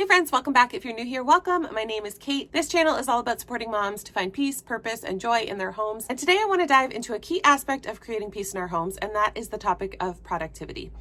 Hey friends, welcome back. If you're new here, welcome. My name is Kait. This channel is all about supporting moms to find peace, purpose, and joy in their homes. And today I want to dive into a key aspect of creating peace in our homes, and that is the topic of productivity.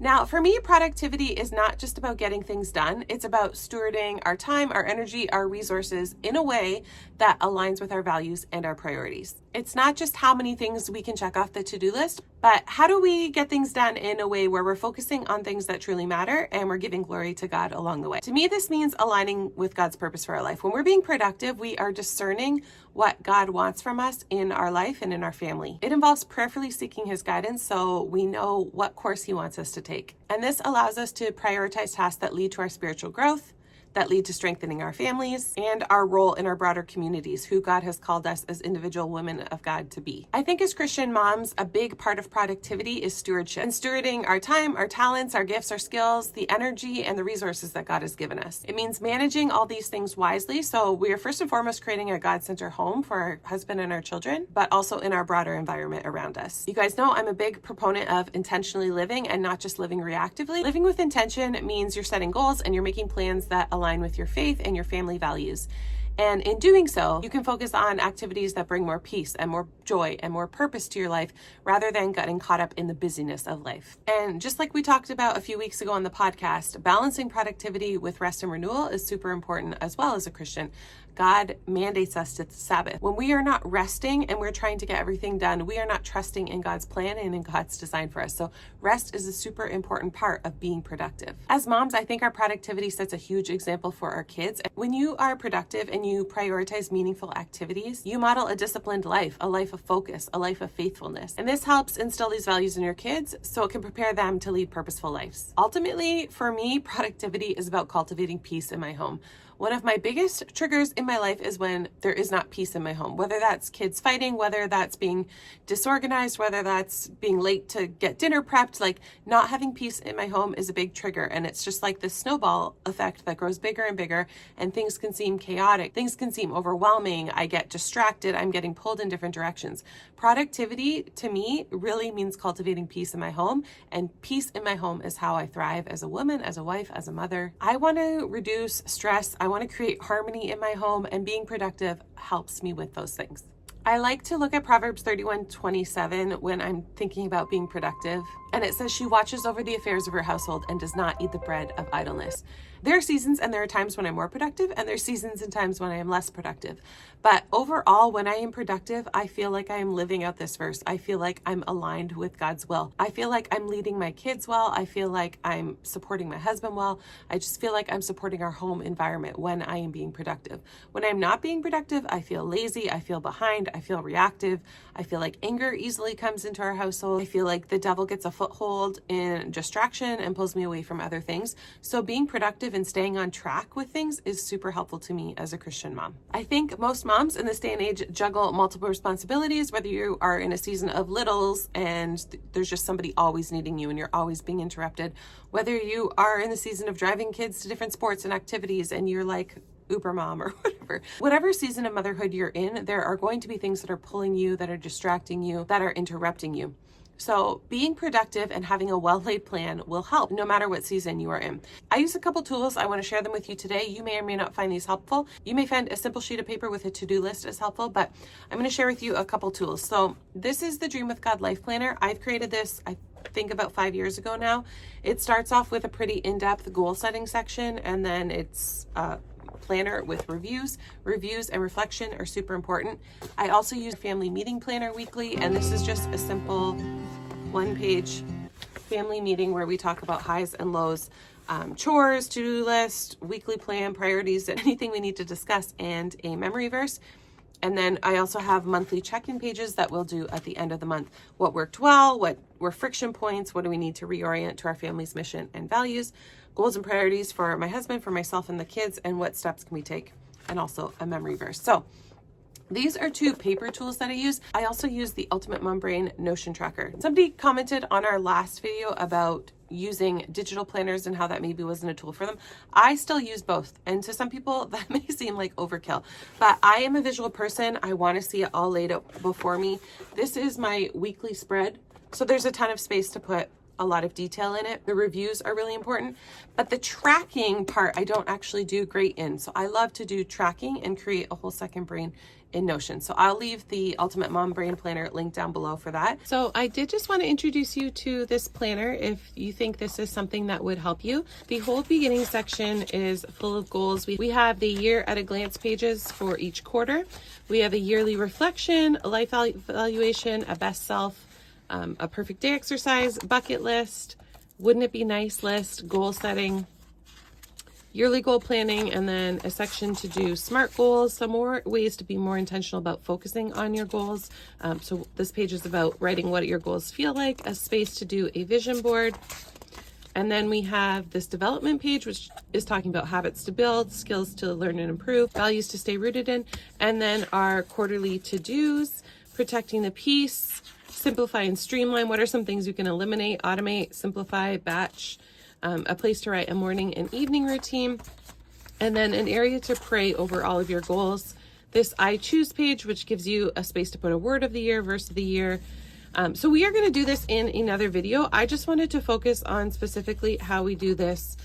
Now, for me, productivity is not just about getting things done. It's about stewarding our time, our energy, our resources in a way that aligns with our values and our priorities. It's not just how many things we can check off the to-do list, but how do we get things done in a way where we're focusing on things that truly matter and we're giving glory to God along the way. To me, this means aligning with God's purpose for our life. When we're being productive, we are discerning what God wants from us in our life and in our family. It involves prayerfully seeking His guidance so we know what course He wants us to take. And this allows us to prioritize tasks that lead to our spiritual growth, that lead to strengthening our families and our role in our broader communities, who God has called us as individual women of God to be. I think as Christian moms, a big part of productivity is stewardship and stewarding our time, our talents, our gifts, our skills, the energy, and the resources that God has given us. It means managing all these things wisely. So we are first and foremost creating a God-centered home for our husband and our children, but also in our broader environment around us. You guys know I'm a big proponent of intentionally living and not just living reactively. Living with intention means you're setting goals and you're making plans that align with your faith and your family values. And in doing so, you can focus on activities that bring more peace and more joy and more purpose to your life rather than getting caught up in the busyness of life. And just like we talked about a few weeks ago on the podcast, balancing productivity with rest and renewal is super important as well as a Christian. God mandates us to Sabbath. When we are not resting and we're trying to get everything done, we are not trusting in God's plan and in God's design for us. So rest is a super important part of being productive. As moms, I think our productivity sets a huge example for our kids. When you are productive and you prioritize meaningful activities, you model a disciplined life, a life of focus, a life of faithfulness. And this helps instill these values in your kids so it can prepare them to lead purposeful lives. Ultimately, for me, productivity is about cultivating peace in my home. One of my biggest triggers in my life is when there is not peace in my home, whether that's kids fighting, whether that's being disorganized, whether that's being late to get dinner prepped. Like, not having peace in my home is a big trigger. And it's just like this snowball effect that grows bigger and bigger, and things can seem chaotic. Things can seem overwhelming. I get distracted. I'm getting pulled in different directions. Productivity to me really means cultivating peace in my home, and peace in my home is how I thrive as a woman, as a wife, as a mother. I want to reduce stress. I want to create harmony in my home, and being productive helps me with those things. I like to look at Proverbs 31:27 when I'm thinking about being productive. And it says, "She watches over the affairs of her household and does not eat the bread of idleness." There are seasons and there are times when I'm more productive, and there's seasons and times when I am less productive. But overall, when I am productive, I feel like I am living out this verse. I feel like I'm aligned with God's will. I feel like I'm leading my kids well. I feel like I'm supporting my husband well. I just feel like I'm supporting our home environment when I am being productive. When I'm not being productive, I feel lazy. I feel behind. I feel reactive. I feel like anger easily comes into our household. I feel like the devil gets a foothold in distraction and pulls me away from other things. So being productive and staying on track with things is super helpful to me as a Christian mom. I think most moms in this day and age juggle multiple responsibilities, whether you are in a season of littles and there's just somebody always needing you and you're always being interrupted, whether you are in the season of driving kids to different sports and activities and you're like Uber mom or whatever season of motherhood you're in, there are going to be things that are pulling you, that are distracting you, that are interrupting you. So being productive and having a well-laid plan will help no matter what season you are in. I use a couple tools. I want to share them with you today. You may or may not find these helpful. You may find a simple sheet of paper with a to-do list is helpful, but I'm going to share with you a couple tools. So this is the Dream with God Life Planner. I've created this, I think, about 5 years ago now. It starts off with a pretty in-depth goal setting section, and then it's planner with reviews. Reviews and reflection are super important. I also use family meeting planner weekly, and this is just a simple one-page family meeting where we talk about highs and lows, chores, to-do list, weekly plan, priorities, anything we need to discuss, and a memory verse. And then I also have monthly check-in pages that we'll do at the end of the month. What worked well, what were friction points, what do we need to reorient to our family's mission and values, goals and priorities for my husband, for myself and the kids, and what steps can we take, and also a memory verse. So these are two paper tools that I use. I also use the Ultimate Mom Brain Notion Tracker. Somebody commented on our last video about using digital planners and how that maybe wasn't a tool for them. I still use both. And to some people that may seem like overkill, but I am a visual person. I want to see it all laid out before me. This is my weekly spread. So there's a ton of space to put a lot of detail in it. The reviews are really important, but the tracking part I don't actually do great in. So I love to do tracking and create a whole second brain in Notion. So I'll leave the Ultimate Mom Brain Planner link down below for that. So I did just want to introduce you to this planner if you think this is something that would help you. The whole beginning section is full of goals. We have the year at a glance pages for each quarter. We have a yearly reflection, a life evaluation, a best self, a perfect day exercise, bucket list, wouldn't it be nice list, goal setting, yearly goal planning, and then a section to do SMART goals, some more ways to be more intentional about focusing on your goals. So this page is about writing what your goals feel like, a space to do a vision board. And then we have this development page, which is talking about habits to build, skills to learn and improve, values to stay rooted in, and then our quarterly to-dos, protecting the peace, simplify and streamline. What are some things you can eliminate, automate, simplify, batch, a place to write a morning and evening routine, and then an area to pray over all of your goals. This I choose page, which gives you a space to put a word of the year, verse of the year. So we are going to do this in another video. I just wanted to focus on specifically how we do this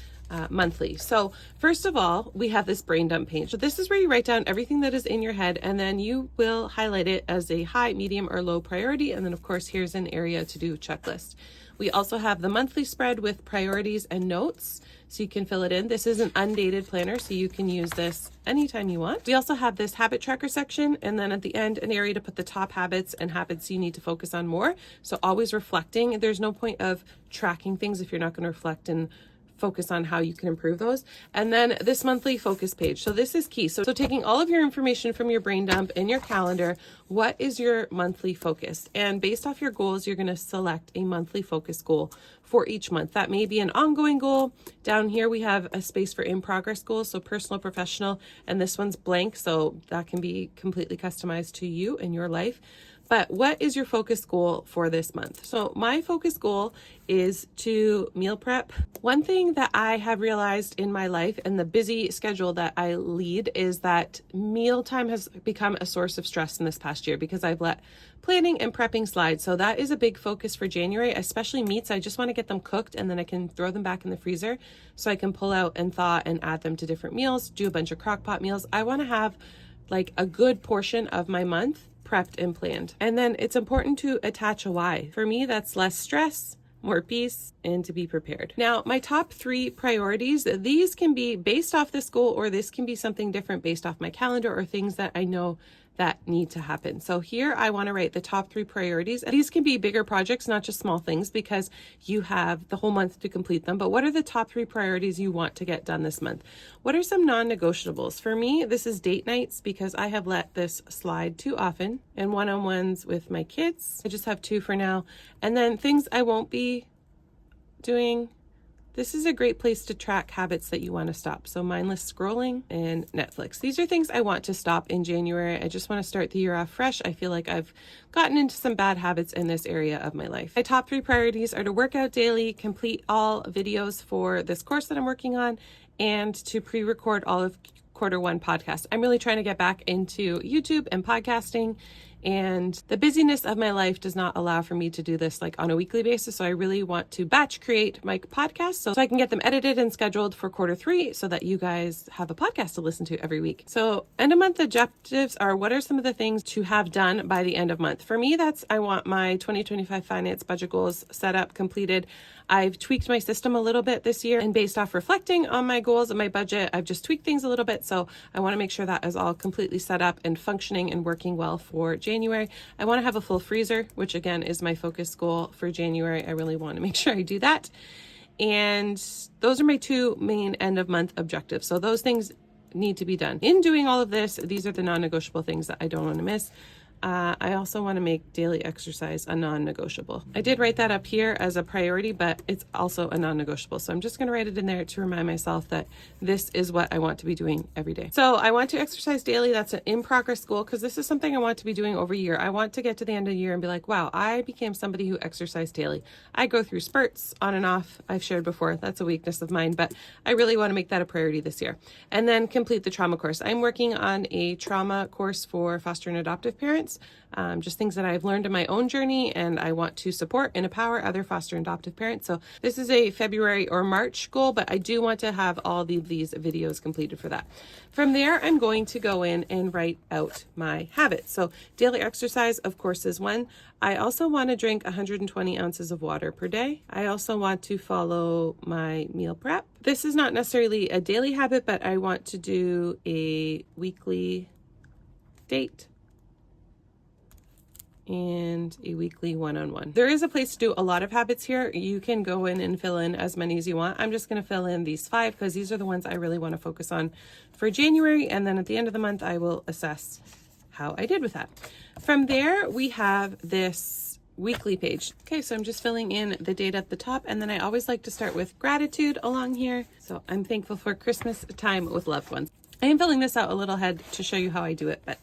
monthly. So first of all, we have this brain dump page. So this is where you write down everything that is in your head, and then you will highlight it as a high, medium, or low priority. And then of course, here's an area to do checklist. We also have the monthly spread with priorities and notes, so you can fill it in. This is an undated planner, so you can use this anytime you want. We also have this habit tracker section, and then at the end, an area to put the top habits and habits you need to focus on more. So always reflecting. There's no point of tracking things if you're not going to reflect and focus on how you can improve those. And then this monthly focus page. So this is key. So taking all of your information from your brain dump in your calendar, what is your monthly focus? And based off your goals, you're going to select a monthly focus goal for each month. That may be an ongoing goal. Down here, we have a space for in progress goals. So personal, professional, and this one's blank. So that can be completely customized to you and your life. But what is your focus goal for this month? So my focus goal is to meal prep. One thing that I have realized in my life and the busy schedule that I lead is that mealtime has become a source of stress in this past year because I've let planning and prepping slide. So that is a big focus for January, especially meats. I just want to get them cooked and then I can throw them back in the freezer so I can pull out and thaw and add them to different meals, do a bunch of crock pot meals. I want to have like a good portion of my month prepped and planned. And then it's important to attach a why. For me, that's less stress, more peace, and to be prepared. Now, my top 3 priorities, these can be based off this goal, or this can be something different based off my calendar or things that I know that need to happen. So here I want to write the top 3 priorities. These can be bigger projects, not just small things, because you have the whole month to complete them. But what are the top 3 priorities you want to get done this month? What are some non-negotiables? For me, this is date nights because I have let this slide too often, and one-on-ones with my kids. I just have 2 for now. And then things I won't be doing. This is a great place to track habits that you want to stop. So mindless scrolling and Netflix. These are things I want to stop in January. I just want to start the year off fresh. I feel like I've gotten into some bad habits in this area of my life. My top 3 priorities are to work out daily, complete all videos for this course that I'm working on, and to pre-record all of Q1 podcast. I'm really trying to get back into YouTube and podcasting, and the busyness of my life does not allow for me to do this like on a weekly basis. So I really want to batch create my podcasts so I can get them edited and scheduled for Q3 so that you guys have a podcast to listen to every week. So end of month objectives are, what are some of the things to have done by the end of month? For me, that's I want my 2025 finance budget goals set up, completed. I've tweaked my system a little bit this year, and based off reflecting on my goals and my budget, I've just tweaked things a little bit. So I want to make sure that is all completely set up and functioning and working well for January. I want to have a full freezer, which again is my focus goal for January. I really want to make sure I do that. And those are my 2 main end of month objectives. So those things need to be done. In doing all of this, these are the non-negotiable things that I don't want to miss. I also want to make daily exercise a non-negotiable. I did write that up here as a priority, but it's also a non-negotiable. So I'm just going to write it in there to remind myself that this is what I want to be doing every day. So I want to exercise daily. That's an in-progress goal because this is something I want to be doing over a year. I want to get to the end of the year and be like, wow, I became somebody who exercised daily. I go through spurts on and off. I've shared before. That's a weakness of mine, but I really want to make that a priority this year. And then complete the trauma course. I'm working on a trauma course for foster and adoptive parents. habits, just things that I've learned in my own journey and I want to support and empower other foster and adoptive parents. So this is a February or March goal, but I do want to have all of these videos completed for that. From there, I'm going to go in and write out my habits. So daily exercise, of course, is one. I also want to drink 120 ounces of water per day. I also want to follow my meal prep. This is not necessarily a daily habit, but I want to do a weekly date and a weekly one-on-one. There is a place to do a lot of habits here. You can go in and fill in as many as you want. I'm just going to fill in these 5 because these are the ones I really want to focus on for January. And then at the end of the month, I will assess how I did with that. From there, we have this weekly page. Okay, so I'm just filling in the date at the top, and then I always like to start with gratitude along here. So I'm thankful for Christmas time with loved ones. I am filling this out a little ahead to show you how I do it, but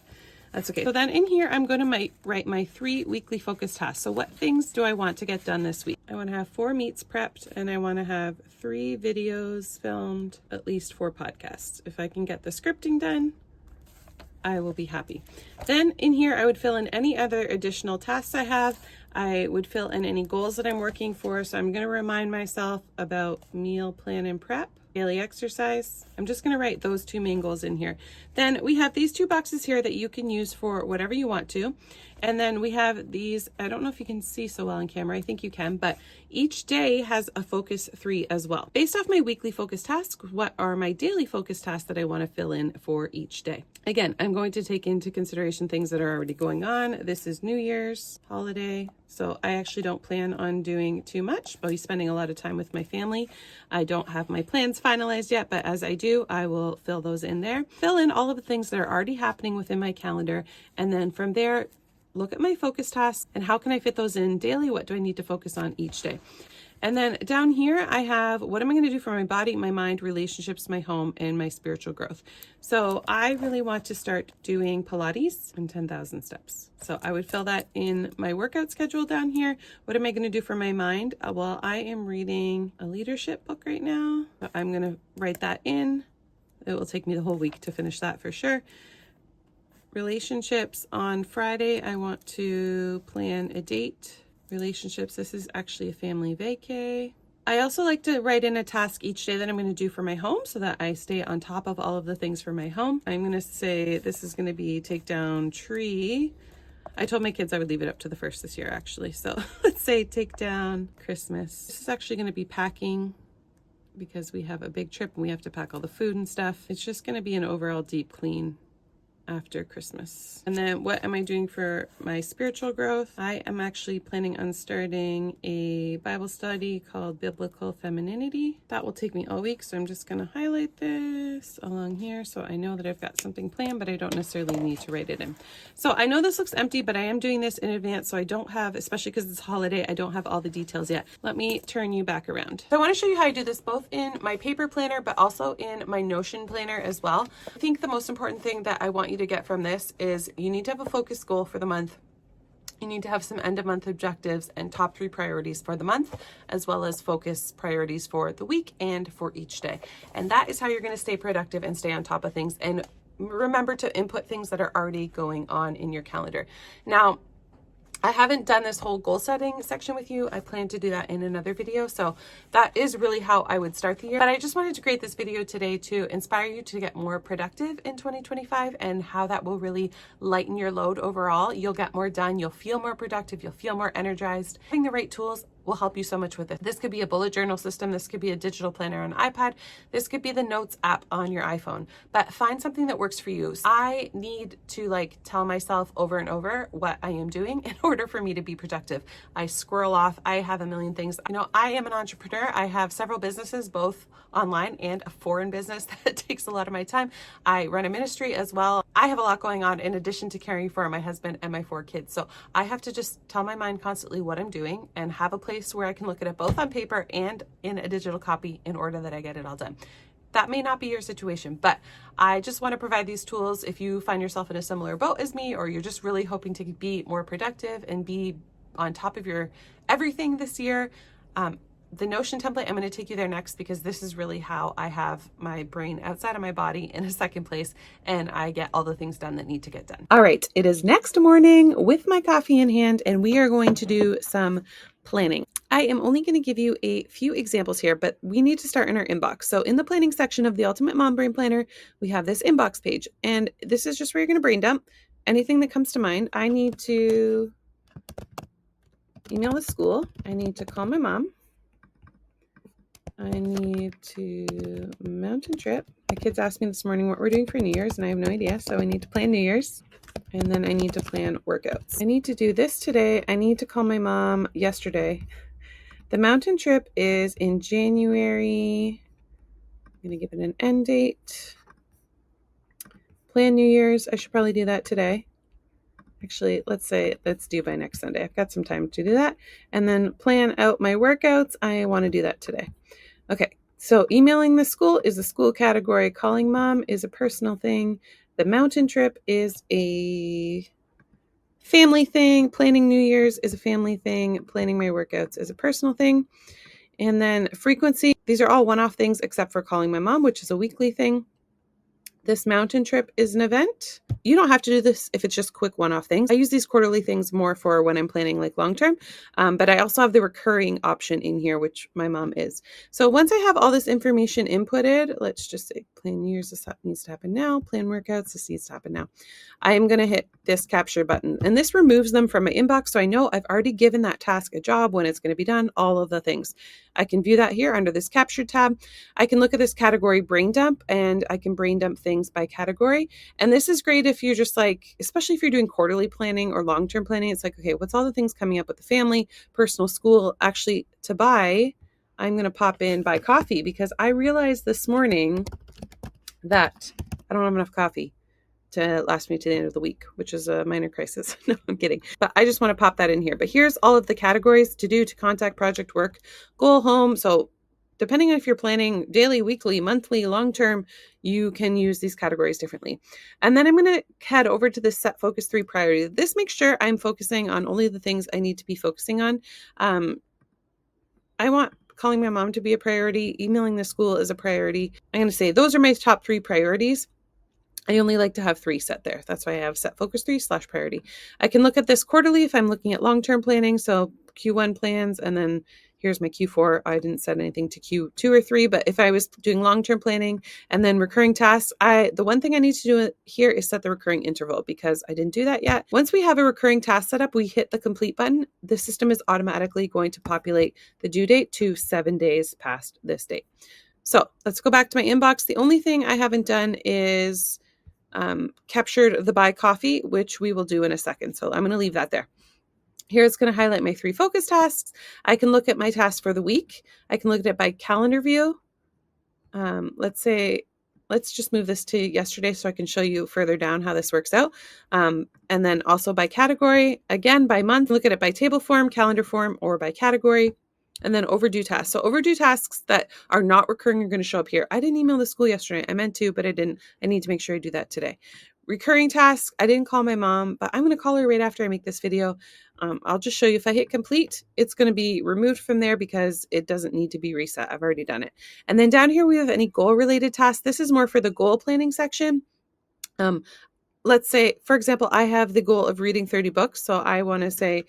that's okay. So then in here, I'm going to write my 3 weekly focus tasks. So what things do I want to get done this week? I want to have 4 meats prepped, and I want to have 3 videos filmed, at least 4 podcasts. If I can get the scripting done, I will be happy. Then in here, I would fill in any other additional tasks I have. I would fill in any goals that I'm working for. So I'm going to remind myself about meal plan and prep, daily exercise. I'm just going to write those 2 main goals in here. Then we have these 2 boxes here that you can use for whatever you want to. And then we have these, I don't know if you can see so well on camera, I think you can, but each day has a focus 3 as well. Based off my weekly focus tasks, what are my daily focus tasks that I want to fill in for each day? Again, I'm going to take into consideration things that are already going on. This is New Year's holiday, so I actually don't plan on doing too much. I'll be spending a lot of time with my family. I don't have my plans finalized yet, but as I do, I will fill those in there. Fill in all of the things that are already happening within my calendar, and then from there, look at my focus tasks and how can I fit those in daily? What do I need to focus on each day? And then down here, I have what am I going to do for my body, my mind, relationships, my home, and my spiritual growth. So I really want to start doing Pilates and 10,000 steps. So I would fill that in my workout schedule down here. What am I going to do for my mind? Well, I am reading a leadership book right now. I'm going to write that in. It will take me the whole week to finish that for sure. Relationships, on Friday, I want to plan a date. Relationships, this is actually a family vacay. I also like to write in a task each day that I'm going to do for my home so that I stay on top of all of the things for my home. I'm going to say this is going to be take down tree. I told my kids I would leave it up to the 1st this year, actually. So let's say take down Christmas. This is actually going to be packing because we have a big trip and we have to pack all the food and stuff. It's just going to be an overall deep clean after Christmas. And then what am I doing for my spiritual growth? I am actually planning on starting a Bible study called Biblical Femininity. That will take me all week, so I'm just going to highlight this along here so I know that I've got something planned, but I don't necessarily need to write it in. So I know this looks empty, but I am doing this in advance, so I don't have, especially because it's holiday, I don't have all the details yet. Let me turn you back around. So I want to show you how I do this both in my paper planner, but also in my Notion planner as well. I think the most important thing that I want you to get from this is you need to have a focus goal for the month. You need to have some end of month objectives and top 3 priorities for the month, as well as focus priorities for the week and for each day. And that is how you're going to stay productive and stay on top of things. And remember to input things that are already going on in your calendar. Now, I haven't done this whole goal setting section with you. I plan to do that in another video. So that is really how I would start the year. But I just wanted to create this video today to inspire you to get more productive in 2025 and how that will really lighten your load overall. You'll get more done. You'll feel more productive. You'll feel more energized. Having the right tools will help you so much with it. This could be a bullet journal system. This could be a digital planner on iPad. This could be the notes app on your iPhone, but find something that works for you. I need to tell myself over and over what I am doing in order for me to be productive. I squirrel off. I have a million things. I am an entrepreneur. I have several businesses, both online and a foreign business that takes a lot of my time. I run a ministry as well. I have a lot going on in addition to caring for my husband and my 4 kids. So I have to just tell my mind constantly what I'm doing and have a place where I can look at it both on paper and in a digital copy in order that I get it all done. That may not be your situation, but I just want to provide these tools if you find yourself in a similar boat as me, or you're just really hoping to be more productive and be on top of your everything this year. the Notion template, I'm going to take you there next because this is really how I have my brain outside of my body in a second place and I get all the things done that need to get done. All right, it is next morning with my coffee in hand and we are going to do some planning. I am only going to give you a few examples here, but we need to start in our inbox. So in the planning section of the Ultimate Mom Brain Planner, we have this inbox page, and this is just where you're going to brain dump anything that comes to mind. I need to email the school. I need to call my mom. I need to mountain trip. My kids asked me this morning what we're doing for New Year's, and I have no idea, so I need to plan New Year's. And then I need to plan workouts. I need to do this today. I need to call my mom yesterday. The mountain trip is in January. I'm going to give it an end date. Plan New Year's. I should probably do that today. Actually, let's say that's due by next Sunday. I've got some time to do that. And then plan out my workouts. I want to do that today. Okay, so emailing the school is a school category. Calling mom is a personal thing. The mountain trip is a family thing. Planning New Year's is a family thing. Planning my workouts is a personal thing. And then frequency, these are all one-off things except for calling my mom, which is a weekly thing. This mountain trip is an event. You don't have to do this if it's just quick one-off things. I use these quarterly things more for when I'm planning like long-term, but I also have the recurring option in here, which my mom is. So once I have all this information inputted, let's just say plan New Year's, this needs to happen now. Plan workouts, this needs to happen now. I am going to hit this capture button, and this removes them from my inbox. So I know I've already given that task a job, when it's going to be done, all of the things. I can view that here under this captured tab. I can look at this category brain dump, and I can brain dump things by category. And this is great if you're just like, especially if you're doing quarterly planning or long-term planning, it's like, okay, what's all the things coming up with the family, personal, school, actually to buy. I'm going to pop in buy coffee because I realized this morning that I don't have enough coffee to last me to the end of the week, which is a minor crisis. No, I'm kidding. But I just want to pop that in here. But here's all of the categories: to do, to contact, project, work, goal, home. So depending on if you're planning daily, weekly, monthly, long-term, you can use these categories differently. And then I'm going to head over to this set focus 3 priority. This makes sure I'm focusing on only the things I need to be focusing on. I want calling my mom to be a priority. Emailing the school is a priority. I'm going to say those are my top 3 priorities. I only like to have 3 set there. That's why I have set focus 3/priority. I can look at this quarterly if I'm looking at long-term planning. So Q1 plans, and then here's my Q4. I didn't set anything to Q2 or 3, but if I was doing long-term planning and then recurring tasks, the one thing I need to do here is set the recurring interval because I didn't do that yet. Once we have a recurring task set up, we hit the complete button. The system is automatically going to populate the due date to 7 days past this date. So let's go back to my inbox. The only thing I haven't done is captured the buy coffee, which we will do in a second. So I'm going to leave that there. Here it's going to highlight my 3 focus tasks. I can look at my tasks for the week. I can look at it by calendar view. Let's just move this to yesterday so I can show you further down how this works out. And then also by category, again, by month, look at it by table form, calendar form, or by category. And then overdue tasks. So overdue tasks that are not recurring are going to show up here. I didn't email the school yesterday. I meant to, but I didn't. I need to make sure I do that today. Recurring tasks. I didn't call my mom, but I'm going to call her right after I make this video. I'll just show you if I hit complete, it's going to be removed from there because it doesn't need to be reset. I've already done it. And then down here, we have any goal related tasks. This is more for the goal planning section. Let's say, for example, I have the goal of reading 30 books. So I want to say,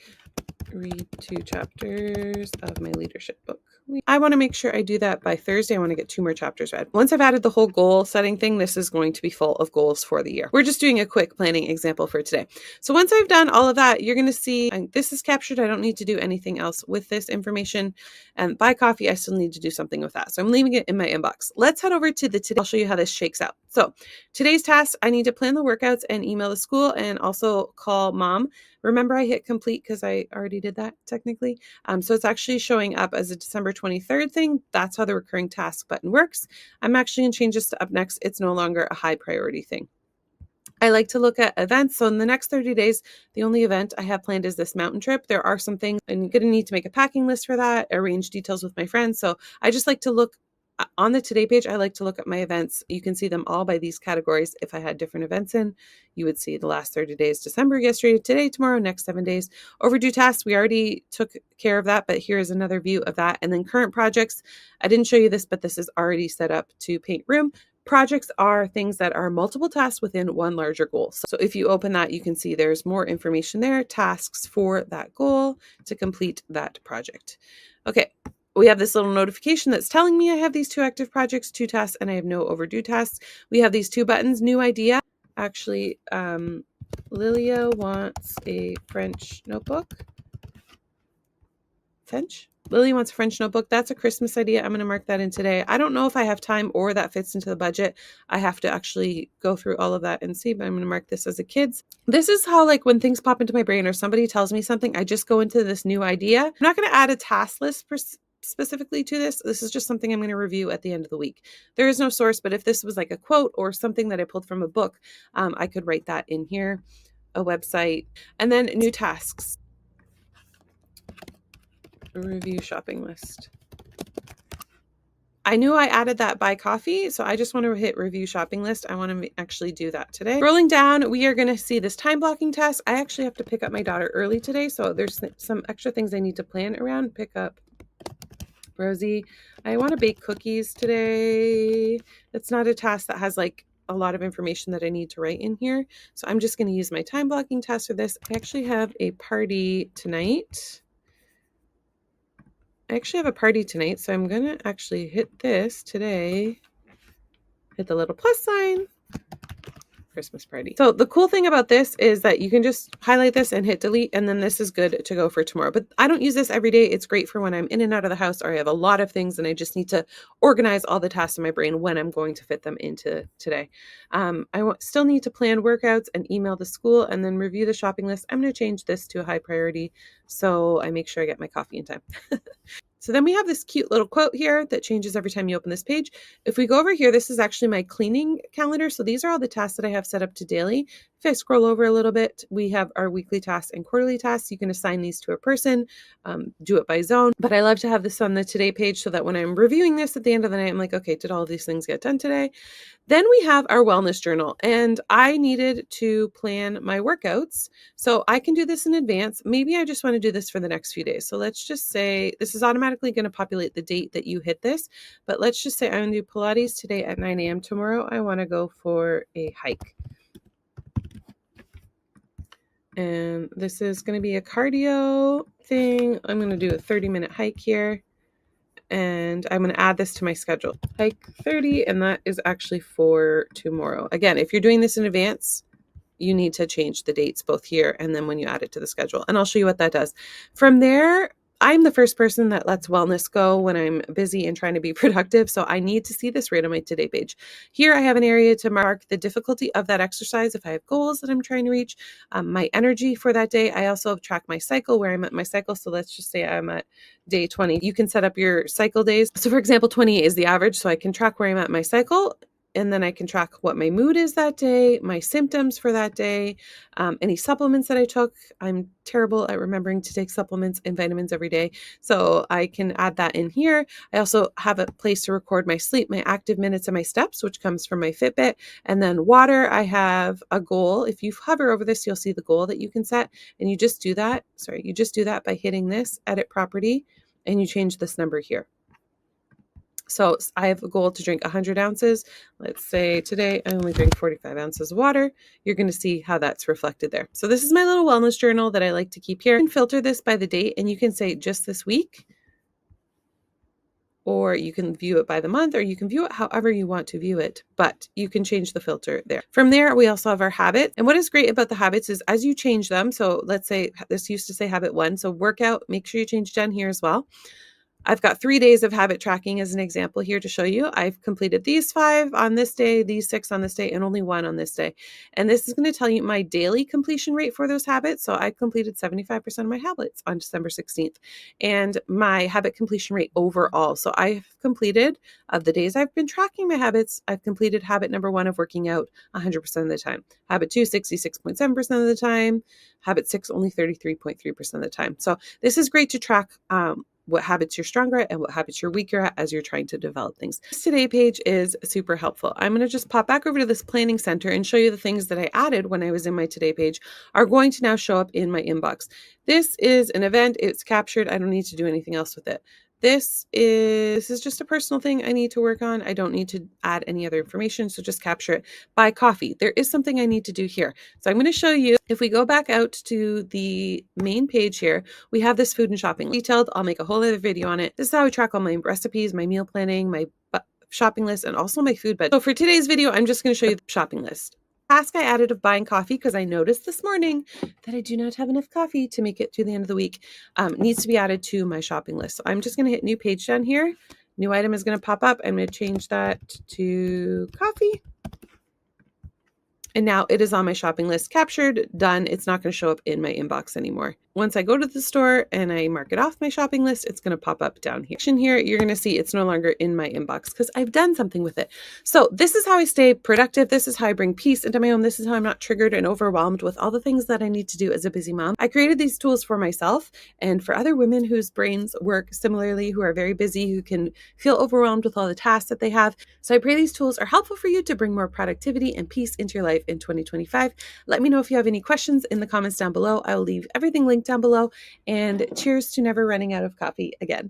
read 2 chapters of my leadership book. I want to make sure I do that by Thursday. I want to get 2 more chapters read. Once I've added the whole goal setting thing, this is going to be full of goals for the year. We're just doing a quick planning example for today. So once I've done all of that, you're going to see this is captured. I don't need to do anything else with this information. And buy coffee, I still need to do something with that. So I'm leaving it in my inbox. Let's head over to the today. I'll show you how this shakes out. So today's task, I need to plan the workouts and email the school and also call mom. Remember, I hit complete because I already did that technically. So it's actually showing up as a December 23rd thing. That's how the recurring task button works. I'm actually going to change this to up next. It's no longer a high priority thing. I like to look at events. So in the next 30 days, the only event I have planned is this mountain trip. There are some things I'm going to need to make a packing list for that, arrange details with my friends. So I just like to look on the Today page, I like to look at my events. You can see them all by these categories. If I had different events in, you would see the last 30 days, December, yesterday, today, tomorrow, next 7 days. Overdue tasks, we already took care of that, but here's another view of that. And then current projects, I didn't show you this, but this is already set up to paint room. Projects are things that are multiple tasks within one larger goal. So if you open that, you can see there's more information there, tasks for that goal to complete that project. Okay, we have this little notification that's telling me I have these 2 active projects, 2 tasks, and I have no overdue tasks. We have these 2 buttons, new idea. Actually, Lilia wants a French notebook. Lily wants a French notebook. That's a Christmas idea. I'm going to mark that in today. I don't know if I have time or that fits into the budget. I have to actually go through all of that and see, but I'm going to mark this as a kids. This is how, like, when things pop into my brain or somebody tells me something, I just go into this new idea. I'm not going to add a task list specifically to this. This is just something I'm going to review at the end of the week. There is no source, but if this was like a quote or something that I pulled from a book, I could write that in here, a website, and then new tasks. Review shopping list. I knew I added that buy coffee, so I just want to hit review shopping list. I want to actually do that today. Scrolling down, we are going to see this time blocking task. I actually have to pick up my daughter early today, so there's some extra things I need to plan around. Pick up Rosie. I want to bake cookies today. It's not a task that has like a lot of information that I need to write in here, so I'm just going to use my time blocking task for this. I actually have a party tonight. So I'm going to actually hit this today. Hit the little plus sign. Christmas party. So the cool thing about this is that you can just highlight this and hit delete, and then this is good to go for tomorrow. But I don't use this every day. It's great for when I'm in and out of the house, or I have a lot of things and I just need to organize all the tasks in my brain when I'm going to fit them into today. Still need to plan workouts and email the school and then review the shopping list. I'm going to change this to a high priority so I make sure I get my coffee in time. So then we have this cute little quote here that changes every time you open this page. If we go over here, this is actually my cleaning calendar. So these are all the tasks that I have set up to daily. If I scroll over a little bit, we have our weekly tasks and quarterly tasks. You can assign these to a person, do it by zone. But I love to have this on the today page so that when I'm reviewing this at the end of the night, I'm like, okay, did all of these things get done today? Then we have our wellness journal, and I needed to plan my workouts. So I can do this in advance. Maybe I just want to do this for the next few days. So let's just say this is automatically going to populate the date that you hit this. But let's just say I'm going to do Pilates today at 9 a.m. Tomorrow, I want to go for a hike. And this is going to be a cardio thing. I'm going to do a 30-minute hike here. And I'm going to add this to my schedule. Hike 30, and that is actually for tomorrow. Again, if you're doing this in advance, you need to change the dates both here and then when you add it to the schedule. And I'll show you what that does. From there, I'm the first person that lets wellness go when I'm busy and trying to be productive. So I need to see this right on my today page. Here I have an area to mark the difficulty of that exercise if I have goals that I'm trying to reach, my energy for that day. I also track my cycle, where I'm at my cycle. So let's just say I'm at day 20. You can set up your cycle days. So for example, 28 is the average. So I can track where I'm at my cycle. And then I can track what my mood is that day, my symptoms for that day, any supplements that I took. I'm terrible at remembering to take supplements and vitamins every day, so I can add that in here. I also have a place to record my sleep, my active minutes, and my steps, which comes from my Fitbit. And then water, I have a goal. If you hover over this, you'll see the goal that you can set. And you just do that. You just do that by hitting this edit property, and you change this number here. So I have a goal to drink 100 ounces. Let's say today I only drink 45 ounces of water. You're going to see how that's reflected there. So this is my little wellness journal that I like to keep here. You can filter this by the date, and you can say just this week, or you can view it by the month, or you can view it however you want to view it, but you can change the filter there. From there, we also have our habit. And what is great about the habits is as you change them, so let's say this used to say habit 1, so workout, make sure you change done here as well. I've got 3 days of habit tracking as an example here to show you. I've completed these 5 on this day, these 6 on this day, and only 1 on this day. And this is going to tell you my daily completion rate for those habits. So I completed 75% of my habits on December 16th, and my habit completion rate overall. So I've completed, of the days I've been tracking my habits, I've completed habit number 1 of working out 100% of the time. Habit 2, 66.7% of the time. Habit 6, only 33.3% of the time. So this is great to track what habits you're stronger at and what habits you're weaker at as you're trying to develop things. This Today page is super helpful. I'm going to just pop back over to this planning center and show you the things that I added when I was in my Today page are going to now show up in my inbox. This is an event. It's captured. I don't need to do anything else with it. This is just a personal thing I need to work on. I don't need to add any other information, so just capture it. Buy coffee. There is something I need to do here. So I'm going to show you, if we go back out to the main page here, we have this food and shopping detailed. I'll make a whole other video on it. This is how I track all my recipes, my meal planning, my shopping list, and also my food budget. So for today's video, I'm just going to show you the shopping list. Task I added of buying coffee, because I noticed this morning that I do not have enough coffee to make it to the end of the week, needs to be added to my shopping list. So I'm just going to hit new page down here. New item is going to pop up. I'm going to change that to coffee. And now it is on my shopping list, captured, done. It's not going to show up in my inbox anymore. Once I go to the store and I mark it off my shopping list, it's going to pop up down here. Here, you're going to see it's no longer in my inbox because I've done something with it. So this is how I stay productive. This is how I bring peace into my home. This is how I'm not triggered and overwhelmed with all the things that I need to do as a busy mom. I created these tools for myself and for other women whose brains work similarly, who are very busy, who can feel overwhelmed with all the tasks that they have. So I pray these tools are helpful for you to bring more productivity and peace into your life in 2025. Let me know if you have any questions in the comments down below. I will leave everything linked down below, and cheers to never running out of coffee again.